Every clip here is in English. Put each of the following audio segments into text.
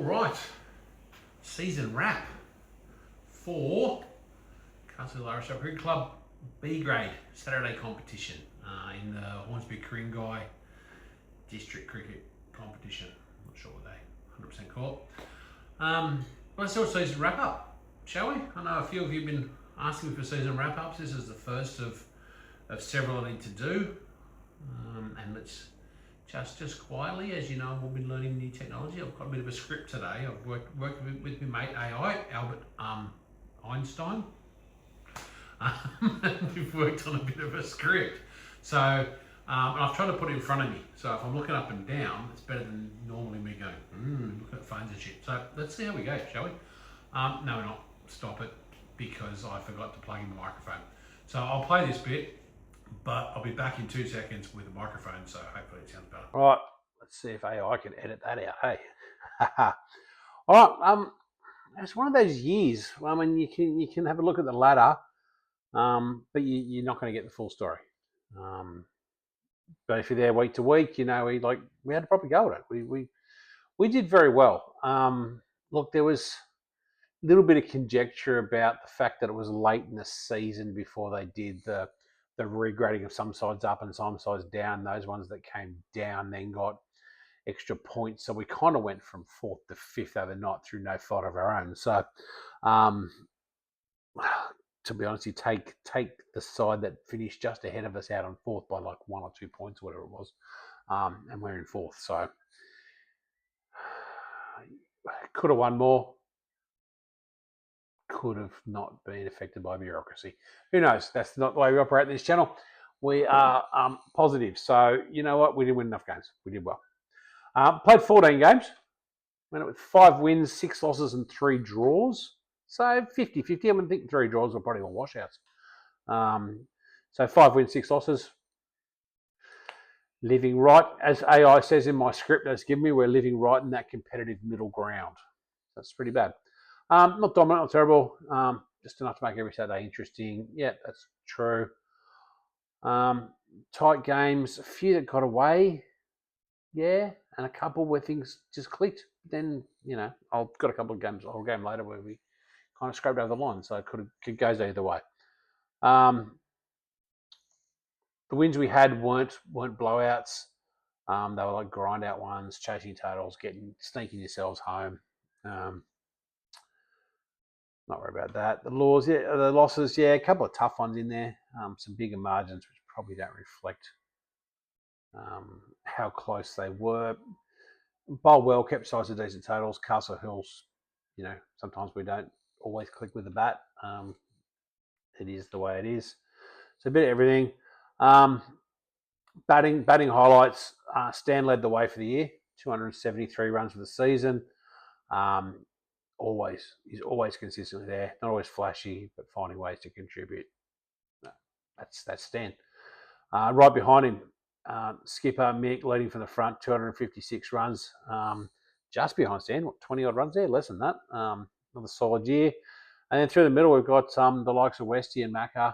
All right, season wrap for Castle Irish Cricket Club B grade Saturday competition in the Hornsby Ku-ring-gai District Cricket Competition. Not sure what they 100% call it. Let's do a season wrap up, shall we? I know a few of you have been asking me for season wrap ups. This is the first of several I need to do, and let's just quietly, as you know, we've been learning new technology. I've got a bit of a script today. I've worked with my mate AI, Albert Einstein. We've worked on a bit of a script. So, and I've tried to put it in front of me. So if I'm looking up and down, it's better than normally me going, look at phones and shit. So let's see how we go, shall we? No, we're not. Stop it, because I forgot to plug in the microphone. So I'll play this bit, but I'll be back in 2 seconds with a microphone, so hopefully it sounds better. All right, let's see if AI can edit that out. Hey, all right. It's one of those years. I mean, you can have a look at the ladder, but you're not going to get the full story. But if you're there week to week, you know, we had a proper go at it. We did very well. Look, there was a little bit of conjecture about the fact that it was late in the season before they did the regrading of some sides up and some sides down. Those ones that came down then got extra points. So we kind of went from 4th to 5th overnight through no fault of our own. So, to be honest, you take the side that finished just ahead of us out on 4th by like 1 or 2 points, whatever it was, and we're in 4th. So could have won more. Could have not been affected by bureaucracy. Who knows? That's not the way we operate in this channel. We are positive. So you know what? We didn't win enough games. We did well. Played 14 games. Went with 5 wins, 6 losses, and 3 draws. So 50-50. I think 3 draws were probably all washouts. So 5 wins, 6 losses. Living right, as AI says in my script that's given me, we're living right in that competitive middle ground. That's pretty bad. Not dominant, not terrible. Just enough to make every Saturday interesting. Yeah, that's true. Tight games, a few that got away. Yeah, and a couple where things just clicked. Then, you know, I've got a couple of games or a game later where we kind of scraped over the line, so it goes either way. The wins we had weren't blowouts. They were like grind out ones, chasing totals, sneaking yourselves home. Not worry about that. The losses, yeah, a couple of tough ones in there. Some bigger margins, which probably don't reflect how close they were. Bolwell kept size of decent totals. Castle Hills, you know, sometimes we don't always click with the bat. It is the way it is. So a bit of everything. Batting highlights. Stan led the way for the year. 273 runs for the season. He's always consistently there. Not always flashy, but finding ways to contribute. That's Stan. Right behind him, skipper Mick leading from the front, 256 runs. Just behind Stan, 20 odd runs there, less than that. Another solid year. And then through the middle, we've got the likes of Westy and Macca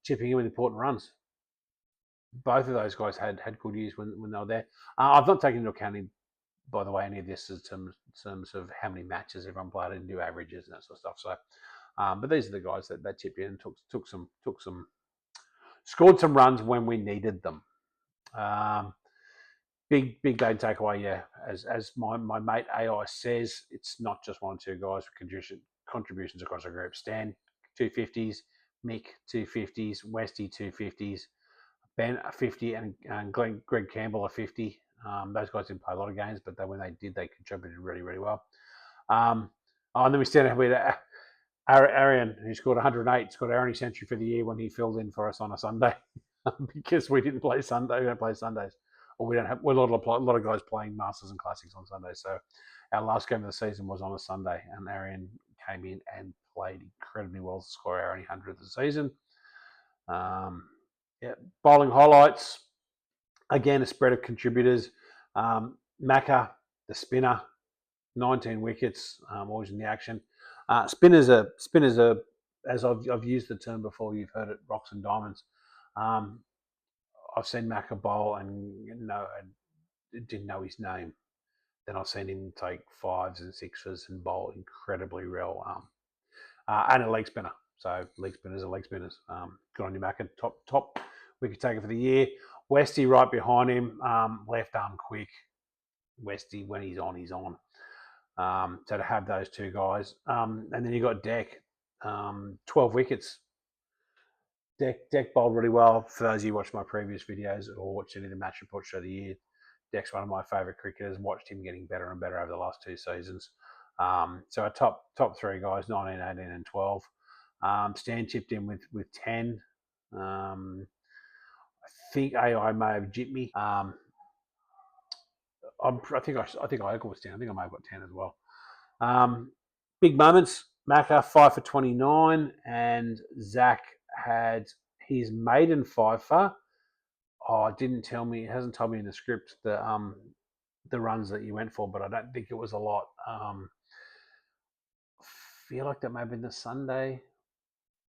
chipping in with important runs. Both of those guys had good years when they were there. I've not taken into account, by the way, any of this in terms of how many matches everyone played and do averages and that sort of stuff. So, but these are the guys that chipped in and took some, scored some runs when we needed them. Big day takeaway, yeah. As my mate AI says, it's not just 1 or 2 guys with contributions across the group. Stan 250s, Mick 250s, Westy 250s, Ben a 50, and Greg Campbell a 50. Those guys didn't play a lot of games, but when they did, they contributed really, really well. And then we started with Arian, who scored 108, scored our only century for the year when he filled in for us on a Sunday because we didn't play Sunday. We don't play Sundays, or we don't have. We're a lot of guys playing Masters and Classics on Sundays. So our last game of the season was on a Sunday, and Arian came in and played incredibly well to score our only 100th of the season. Yeah, bowling highlights. Again, a spread of contributors. Macca, the spinner, 19 wickets, always in the action. Spinners are, as I've used the term before, you've heard it, rocks and diamonds. I've seen Macca bowl and I didn't know his name. then I've seen him take 5s and 6s and bowl incredibly well. And a leg spinner. So leg spinners are leg spinners. Good on you, Macca. Top wicket taker for the year. Westy right behind him. Left arm quick. Westy, when he's on, he's on. So to have those two guys. And then you got Deck. 12 wickets. Deck bowled really well. For those of you who watched my previous videos or watched any of the match reports for the year, Deck's one of my favourite cricketers. Watched him getting better and better over the last 2 seasons. So our top 3 guys, 19, 18 and 12. Stan chipped in with 10. I think AI may have jipped me. I think I equal with 10. I think I may have got 10 as well. Big moments. Macca 5 for 29, and Zach had his maiden 5-fer. It didn't tell me. It hasn't told me in the script the runs that you went for, but I don't think it was a lot. Feel like that may have been the Sunday,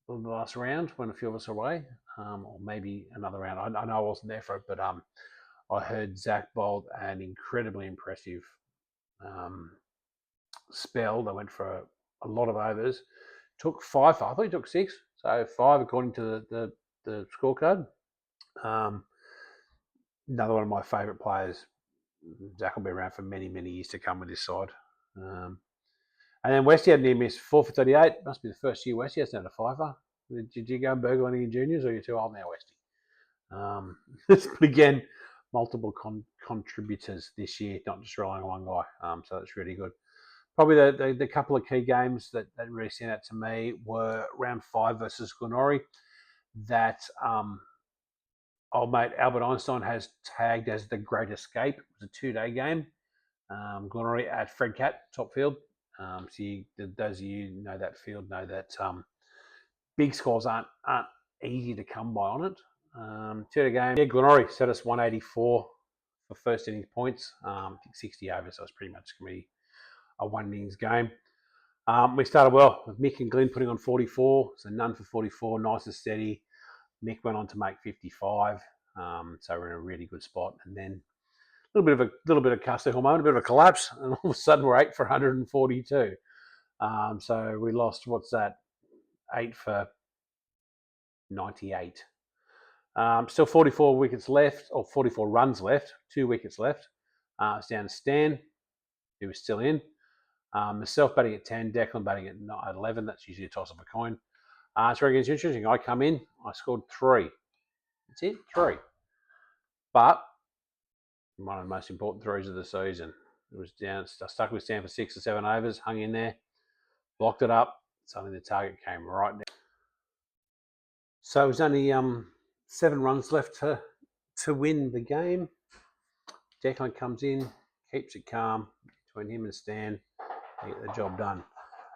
the last round when a few of us are away, or maybe another round. I know I wasn't there for it, but I heard Zach bowled an incredibly impressive spell. They went for a lot of overs. Took 5. I thought he took 6, so 5 according to the scorecard. Another one of my favourite players. Zach will be around for many, many years to come with this side. And then Westy had near miss 4 for 38. Must be the first year Westy hasn't had a 5-fer. Did you go and burgle any in juniors, or are you too old now, Westy? But again, multiple contributors this year, not just relying on one guy. So that's really good. Probably the couple of key games that really stand out to me were round 5 versus Glenorrhy. That old mate Albert Einstein has tagged as the Great Escape. It was a 2-day game. Glenorrhy at Fred Cat, top field. Those of you who know that field know that big scores aren't easy to come by on it. 2-day game. Yeah, Glenorrhy set us 184 for first innings points. I think 60 overs, so it was pretty much going to be a 1 innings game. We started well with Mick and Glenn putting on 44, so none for 44, nice and steady. Mick went on to make 55, so we're in a really good spot. And then a little bit of Custer Hill moment, a bit of a collapse, and all of a sudden we're 8 for 142. So we lost, 8 for 98. Still 44 wickets left, or 44 runs left, 2 wickets left. It's down to Stan, who was still in. Myself batting at 10, Declan batting at 11. That's usually a toss of a coin. So it's interesting. I come in, I scored 3. That's it, 3. But one of the most important threes of the season. It was down. I stuck with Stan for 6 or 7 overs, hung in there, blocked it up. Suddenly the target came right down. So it was only 7 runs left to win the game. Declan comes in, keeps it calm between him and Stan. They get the job done.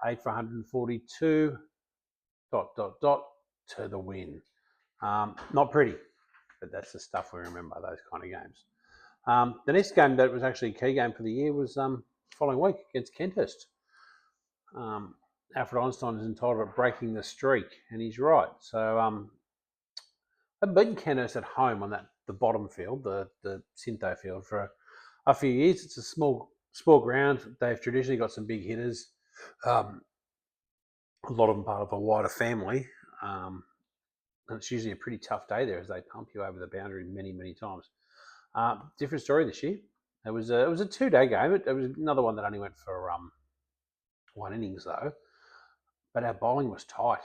8 for 142. ... to the win. Not pretty, but that's the stuff we remember, those kind of games. The next game that was actually a key game for the year was following week against Kenthurst. Alfred Einstein is entitled at breaking the streak, and he's right. So I've beaten Kenthurst at home on the bottom field, the Syntho field, for a few years. It's a small ground. They've traditionally got some big hitters. A lot of them part of a wider family. And it's usually a pretty tough day there as they pump you over the boundary many, many times. Different story this year. It was a 2-day game. It was another one that only went for 1 innings though. But our bowling was tight.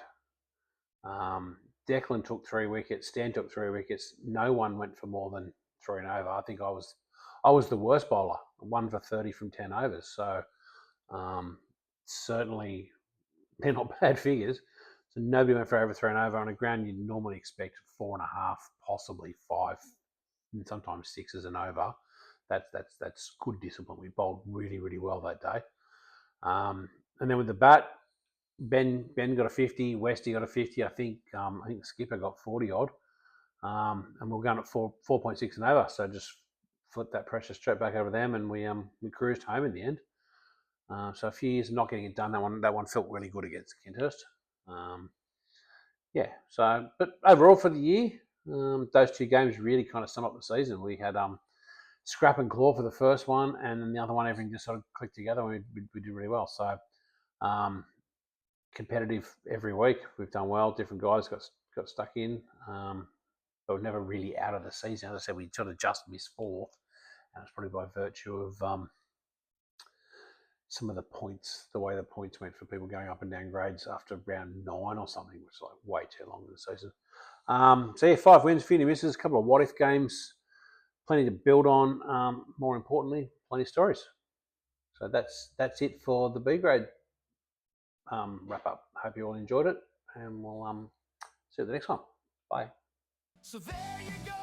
Declan took 3 wickets. Stan took 3 wickets. No one went for more than 3 and over. I think I was the worst bowler. 1 for 30 from 10 overs. So certainly they're not bad figures. So nobody went for over 3 and over on a ground you'd normally expect 4.5, possibly 5, and sometimes 6 and over. That's good discipline. We bowled really, really well that day. And then with the bat, Ben got a 50, Westy got a 50. I think Skipper got 40 odd. And we're going at 4.6 and over. So just flipped that pressure straight back over them, and we cruised home in the end. So a few years of not getting it done. That one felt really good against Kenthurst. But overall for the year, those 2 games really kind of sum up the season. We had scrap and claw for the first one, and then the other one, everything just sort of clicked together, and we did really well. So competitive every week. We've done well. Different guys got stuck in, but we're never really out of the season. As I said, we sort of just missed fourth, and it's probably by virtue of some of the points, the way the points went for people going up and down grades after round 9 or something, which is like way too long in the season. So yeah, 5 wins, few misses, a couple of what if games, plenty to build on. More importantly, plenty of stories. So that's it for the B grade wrap up. Hope you all enjoyed it, and we'll see you at the next one. Bye. So there you go.